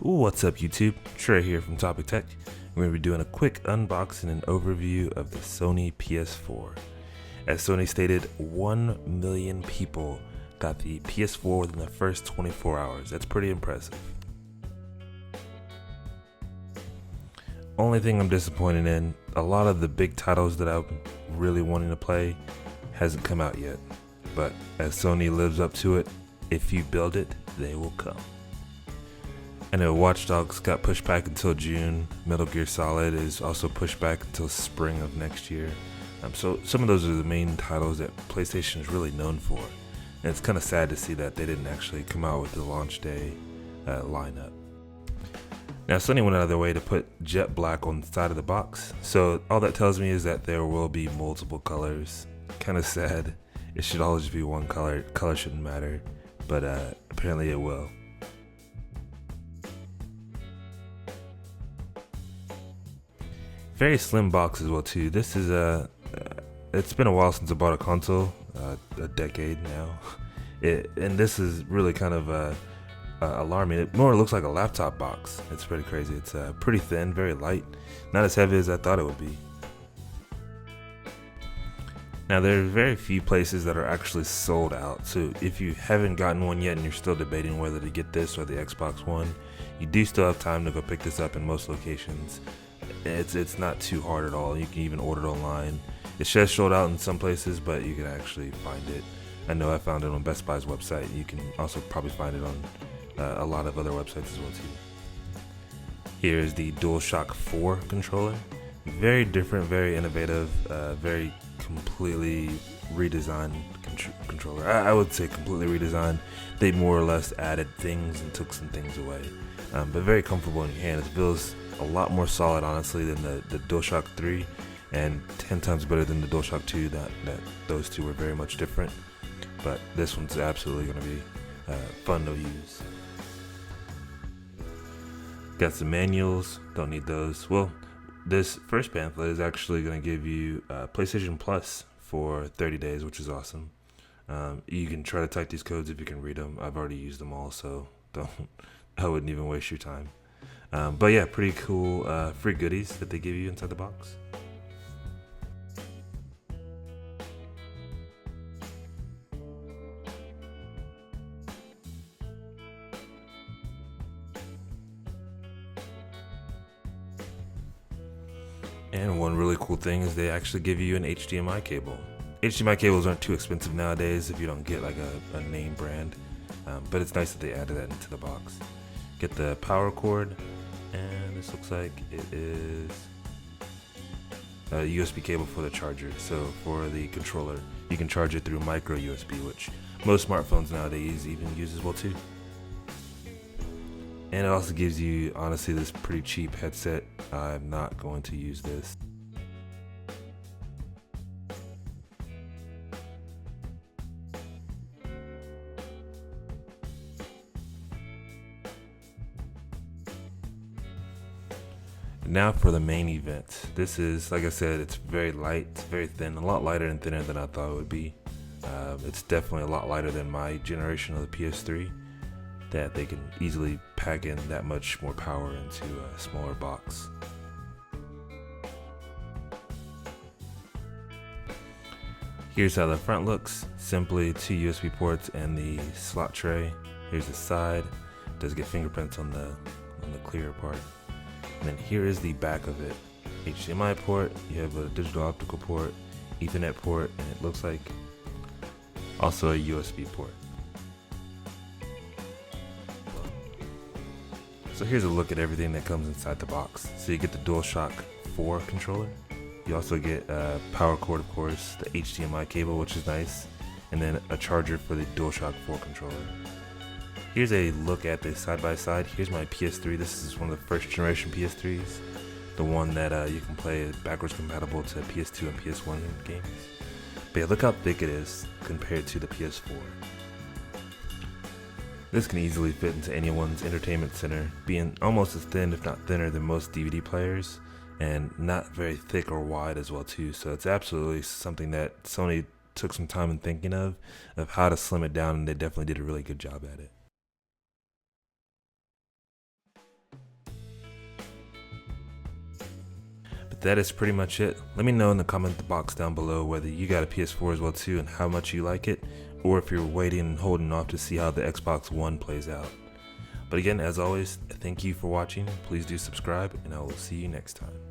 What's up YouTube? Trey here from Topic Tech. We're going to be doing a quick unboxing and overview of the Sony PS4. As Sony stated, 1 million people got the PS4 within the first 24 hours. That's pretty impressive. Only thing I'm disappointed in, a lot of the big titles that I'm really wanting to play hasn't come out yet. But as Sony lives up to it, if you build it, they will come. I know Watch Dogs got pushed back until June. Metal Gear Solid is also pushed back until spring of next year. So some of those are the main titles that PlayStation is really known for. And it's kind of sad to see that they didn't actually come out with the launch day lineup. Now Sony went out of their way to put jet black on the side of the box. So all that tells me is that there will be multiple colors. Kind of sad. It should always be one color. Color shouldn't matter. But apparently it will. Very slim box as well too. This is it's been a while since I bought a console, a decade now. And this is really kind of alarming. It more looks like a laptop box. It's pretty crazy. It's pretty thin, very light, not as heavy as I thought it would be. Now there are very few places that are actually sold out, so if you haven't gotten one yet and you're still debating whether to get this or the Xbox One, you do still have time to go pick this up in most locations. It's not too hard at all. You can even order it online. It's just sold out in some places, but you can actually find it. I know I found it on Best Buy's website. You can also probably find it on a lot of other websites as well too. Here is the DualShock 4 controller. Very different, very innovative, very completely redesigned controller. I would say completely redesigned. They more or less added things and took some things away, but very comfortable in your hand. It feels a lot more solid, honestly, than the DualShock 3, and 10 times better than the DualShock 2. That those two were very much different, but this one's absolutely going to be fun to use. Got some manuals. Don't need those. Well, this first pamphlet is actually going to give you PlayStation Plus for 30 days, which is awesome. You can try to type these codes if you can read them. I've already used them all, so I wouldn't even waste your time. But yeah, pretty cool free goodies that they give you inside the box. And one really cool thing is they actually give you an HDMI cable. HDMI cables aren't too expensive nowadays if you don't get like a name brand, but it's nice that they added that into the box. Get the power cord, and this looks like it is a USB cable for the charger. So for the controller, you can charge it through micro USB, which most smartphones nowadays even use as well too. And it also gives you, honestly, this pretty cheap headset. I'm not going to use this. Now for the main event. This is, like I said, it's very light, it's very thin, a lot lighter and thinner than I thought it would be. It's definitely a lot lighter than my generation of the PS3, that they can easily pack in that much more power into a smaller box. Here's how the front looks. Simply 2 USB ports and the slot tray. Here's the side. It does get fingerprints on the clear part. And then here is the back of it. HDMI port, you have a digital optical port, Ethernet port, and it looks like also a USB port. So here's a look at everything that comes inside the box. So you get the DualShock 4 controller. You also get a power cord, of course, the HDMI cable, which is nice, and then a charger for the DualShock 4 controller. Here's a look at this side by side. Here's my PS3. This is one of the first generation PS3s. The one that you can play backwards compatible to PS2 and PS1 games. But yeah, look how thick it is compared to the PS4. This can easily fit into anyone's entertainment center, being almost as thin, if not thinner, than most DVD players, and not very thick or wide as well too. So it's absolutely something that Sony took some time in thinking of how to slim it down, and they definitely did a really good job at it. that is pretty much it. Let me know in the comment box down below whether you got a PS4 as well too and how much you like it, or if you're waiting and holding off to see how the Xbox One plays out. But again, as always, thank you for watching. Please do subscribe, and I will see you next time.